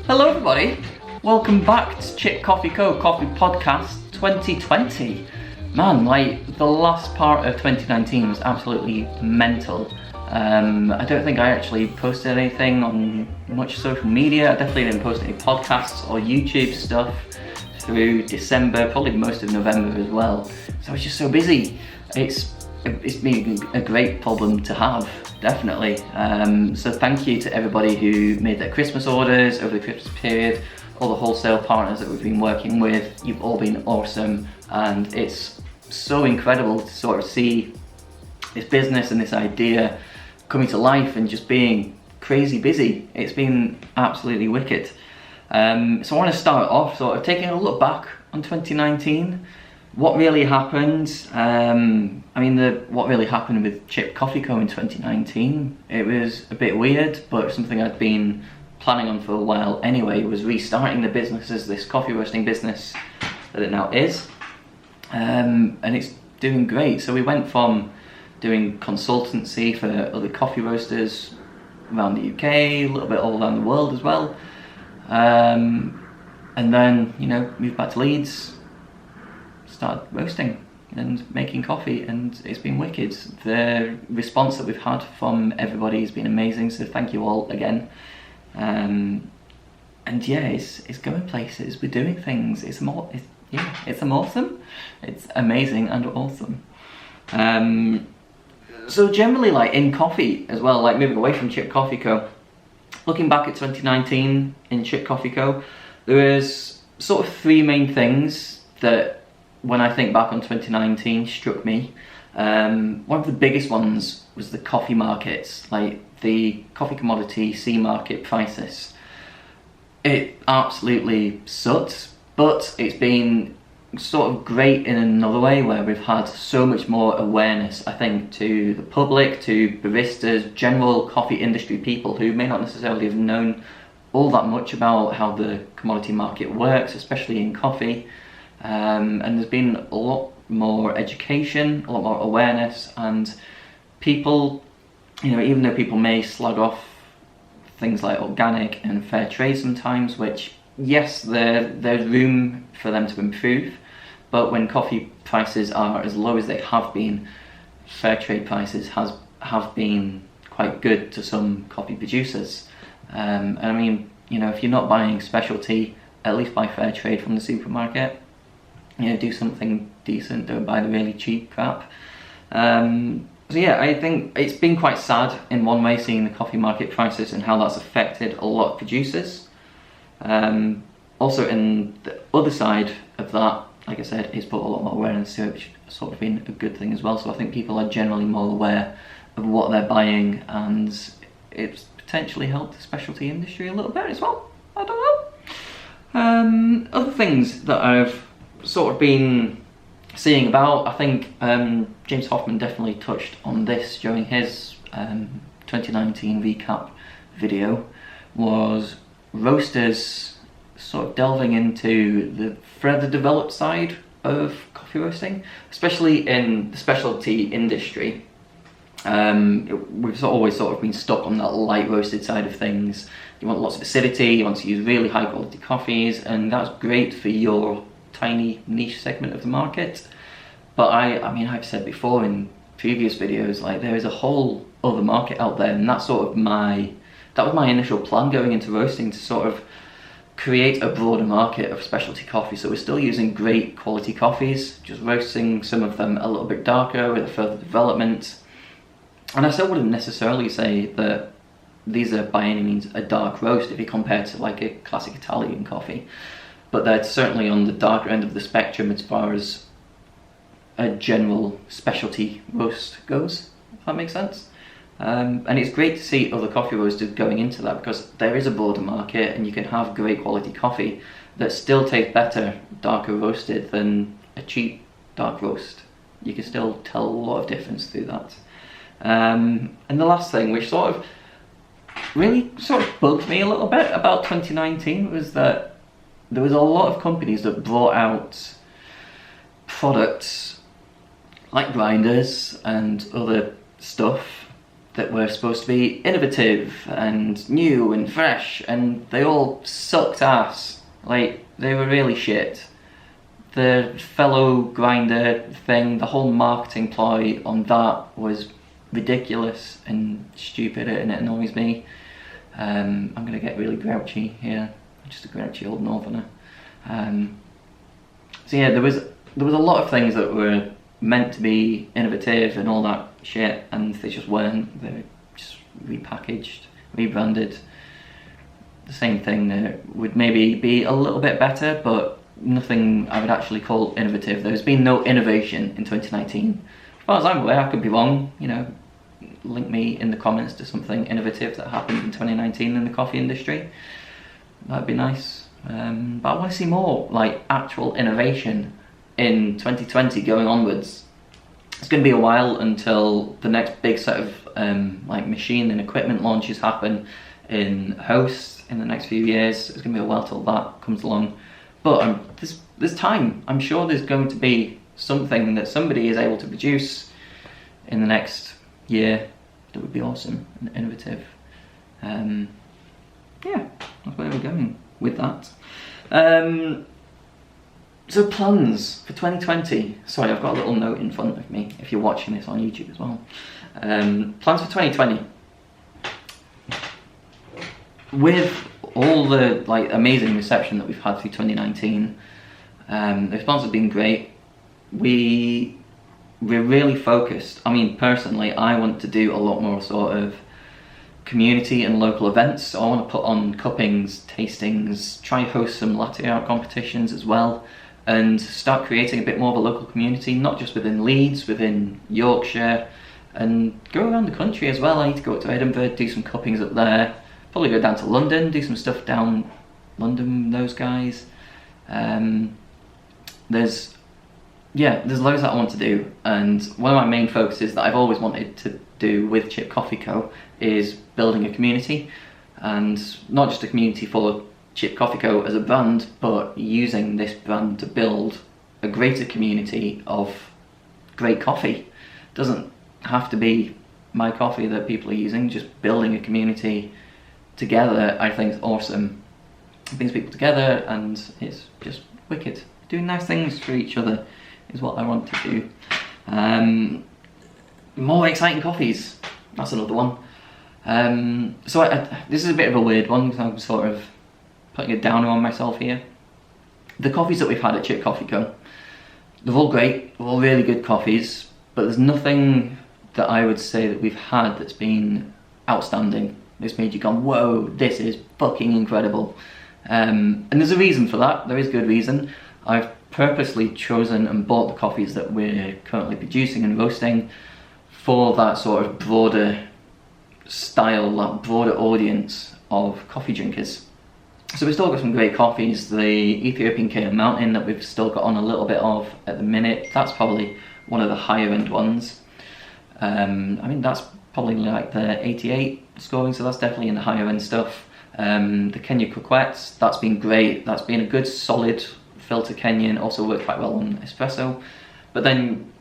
Hello everybody, welcome back to Chipp Coffee Co. Coffee Podcast 2020. Man, like the last part of 2019 was absolutely mental. I don't think I actually posted anything on much social media. I definitely didn't post any podcasts or YouTube stuff through December, probably most of November as well. So I was just so busy. It's been a great problem to have, definitely. So thank you to everybody who made their Christmas orders over the Christmas period, all the wholesale partners that we've been working with. You've all been awesome, and it's so incredible to sort of see this business and this idea coming to life and just being crazy busy. It's been absolutely wicked. So I want to start off sort of taking a look back on 2019. What really happened? What really happened with Chipp Coffee Co in 2019? It was a bit weird, but something I'd been planning on for a while anyway, was restarting the business as this coffee roasting business that it now is. And it's doing great. So we went from doing consultancy for other coffee roasters around the UK, a little bit all around the world as well. And then, moved back to Leeds, started roasting and making coffee, and it's been wicked. The response that we've had from everybody has been amazing, so thank you all again. And yeah, it's going places, we're doing things, it's awesome, it's amazing and awesome. So generally, like in coffee as well, like moving away from Chipp Coffee Co, looking back at 2019 in Chipp Coffee Co, there was sort of three main things that, when I think back on 2019, struck me. One of the biggest ones was the coffee markets, like the coffee commodity C market prices. It absolutely sucked, but it's been sort of great in another way, where we've had so much more awareness, I think, to the public, to baristas, general coffee industry people who may not necessarily have known all that much about how the commodity market works, especially in coffee. And there's been a lot more education, a lot more awareness, and people, even though people may slag off things like organic and fair trade sometimes, which, yes, there's room for them to improve, but when coffee prices are as low as they have been, fair trade prices have been quite good to some coffee producers. And if you're not buying specialty, at least buy fair trade from the supermarket. Do something decent, don't buy the really cheap crap. So yeah, I think it's been quite sad in one way, seeing the coffee market prices and how that's affected a lot of producers. Also, in the other side of that, like I said, it's put a lot more awareness to it, which has sort of been a good thing as well. So I think people are generally more aware of what they're buying, and it's potentially helped the specialty industry a little bit as well. I don't know. Other things that I've sort of been seeing about, I think James Hoffman definitely touched on this during his 2019 recap video, was roasters sort of delving into the further developed side of coffee roasting, especially in the specialty industry. We've always sort of been stuck on that light roasted side of things. You want lots of acidity, you want to use really high quality coffees, and that's great for your tiny niche segment of the market. But I've said before in previous videos, like, there is a whole other market out there, and that was my initial plan going into roasting, to sort of create a broader market of specialty coffee. So we're still using great quality coffees, just roasting some of them a little bit darker with a further development. And I still wouldn't necessarily say that these are by any means a dark roast if you compare to like a classic Italian coffee, but they're certainly on the darker end of the spectrum as far as a general specialty roast goes, if that makes sense. And it's great to see other coffee roasters going into that, because there is a broader market and you can have great quality coffee that still tastes better darker roasted than a cheap dark roast. You can still tell a lot of difference through that. And the last thing, which really bugged me a little bit about 2019, was that there was a lot of companies that brought out products like grinders and other stuff that were supposed to be innovative and new and fresh, and they all sucked ass. Like, they were really shit. The fellow grinder thing, the whole marketing ploy on that was ridiculous and stupid, and it annoys me. I'm gonna get really grouchy here. I'm just a grouchy old northerner. So yeah, there was a lot of things that were meant to be innovative and all that shit, and they just weren't. They were just repackaged, rebranded. The same thing that would maybe be a little bit better, but nothing I would actually call innovative. There's been no innovation in 2019. As far as I'm aware, I could be wrong, you know, link me in the comments to something innovative that happened in 2019 in the coffee industry. That'd be nice. But I want to see more like actual innovation in 2020 going onwards. It's going to be a while until the next big set of like machine and equipment launches happen in host in the next few years. It's going to be a while till that comes along. But there's time. I'm sure there's going to be something that somebody is able to produce in the next year that would be awesome and innovative. Yeah, that's where we're going with that. So plans for 2020. Sorry, I've got a little note in front of me if you're watching this on YouTube as well. Plans for 2020. With all the like amazing reception that we've had through 2019, the response has been great. We're really focused. I mean, personally, I want to do a lot more sort of community and local events. So I want to put on cuppings, tastings, try host some latte art competitions as well, and start creating a bit more of a local community, not just within Leeds, within Yorkshire, and go around the country as well. I need to go up to Edinburgh, do some cuppings up there, probably go down to London, do some stuff down London, those guys. There's loads that I want to do, and one of my main focuses that I've always wanted to do with Chipp Coffee Co is building a community, and not just a community for Chipp Coffee Co as a brand, but using this brand to build a greater community of great coffee. It doesn't have to be my coffee that people are using, just building a community together I think is awesome. It brings people together and it's just wicked. Doing nice things for each other is what I want to do. More exciting coffees, that's another one. So this is a bit of a weird one because I'm sort of putting a downer on myself here. The coffees that we've had at Chipp Coffee Co, they're all great, they're all really good coffees, but there's nothing that I would say that we've had that's been outstanding. This made you go, whoa, this is fucking incredible. And there's a reason for that, there is good reason. I've purposely chosen and bought the coffees that we're currently producing and roasting for that sort of broader style, that broader audience of coffee drinkers. So we've still got some great coffees. The Ethiopian Kea Mountain that we've still got on a little bit of at the minute, that's probably one of the higher end ones. I mean, that's probably like the 88 scoring, so that's definitely in the higher end stuff. The Kenya Croquettes, that's been great. That's been a good solid filter Kenyan, also worked quite well on espresso. But then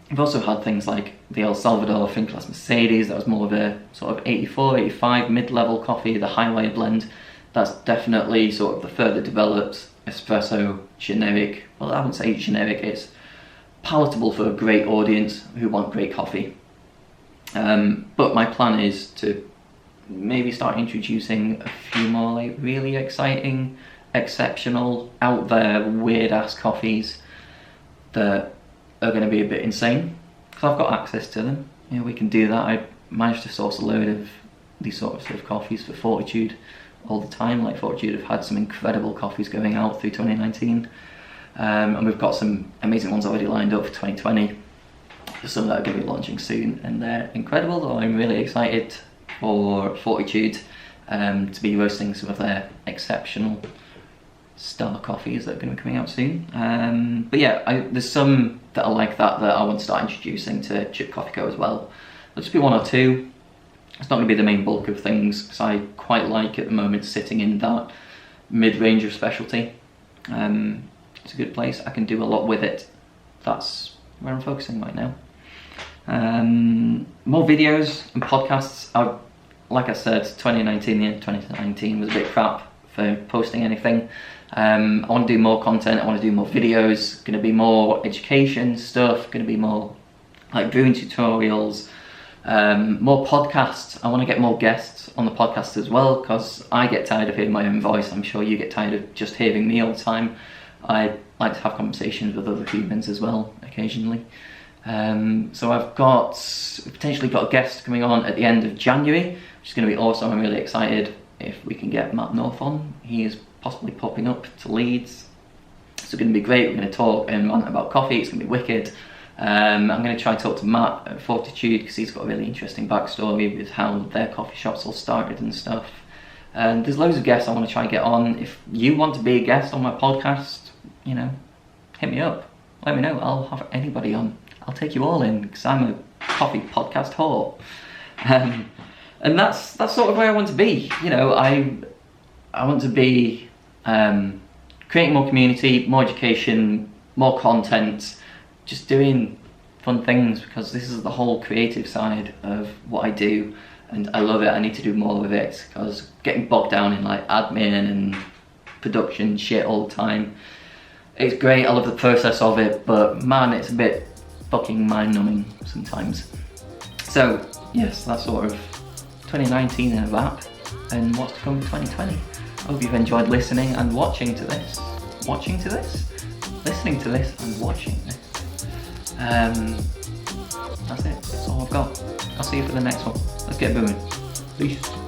we've also had things like the El Salvador Finclas Mercedes, that was more of a sort of 84, 85 mid-level coffee, the Highwire blend. That's definitely sort of the further developed espresso generic. Well, I wouldn't say generic, it's palatable for a great audience who want great coffee. But my plan is to maybe start introducing a few more like really exciting, exceptional, out there, weird ass coffees that are going to be a bit insane, because I've got access to them. You know, we can do that. I managed to source a load of these sorts of coffees for Fortitude all the time. Like Fortitude have had some incredible coffees going out through 2019, and we've got some amazing ones already lined up for 2020. There's some that are going to be launching soon, and they're incredible. Though I'm really excited for Fortitude to be roasting some of their exceptional star coffees that are going to be coming out soon. But yeah, there's some that are like that I want to start introducing to Chipp Coffee Co as well. There'll just be one or two. It's not going to be the main bulk of things, because I quite like at the moment sitting in that mid-range of specialty. It's a good place, I can do a lot with it. That's where I'm focusing right now. More videos and podcasts. Like I said, 2019 was a bit crap for posting anything. I want to do more content, I want to do more videos, going to be more education stuff, going to be more like brewing tutorials, more podcasts. I want to get more guests on the podcast as well, because I get tired of hearing my own voice. I'm sure you get tired of just hearing me all the time. I like to have conversations with other humans as well, occasionally. So I've potentially got a guest coming on at the end of January, which is going to be awesome. I'm really excited if we can get Matt North on. He is possibly popping up to Leeds. It's going to be great. We're going to talk and rant about coffee. It's going to be wicked. I'm going to try and talk to Matt at Fortitude, because he's got a really interesting backstory with how their coffee shops all started and stuff. And there's loads of guests I want to try and get on. If you want to be a guest on my podcast, you know, hit me up. Let me know. I'll have anybody on. I'll take you all in, because I'm a coffee podcast whore. And that's sort of where I want to be. You know, I want to be creating more community, more education, more content, just doing fun things, because this is the whole creative side of what I do, and I love it. I need to do more of it, because getting bogged down in like admin and production shit all the time, it's great. I love the process of it, but man, it's a bit fucking mind-numbing sometimes. So yes, that's sort of 2019 in a wrap, and what's to come for 2020. I hope you've enjoyed listening and listening to this and watching this. That's it. That's all I've got. I'll see you for the next one. Let's get booming. Peace.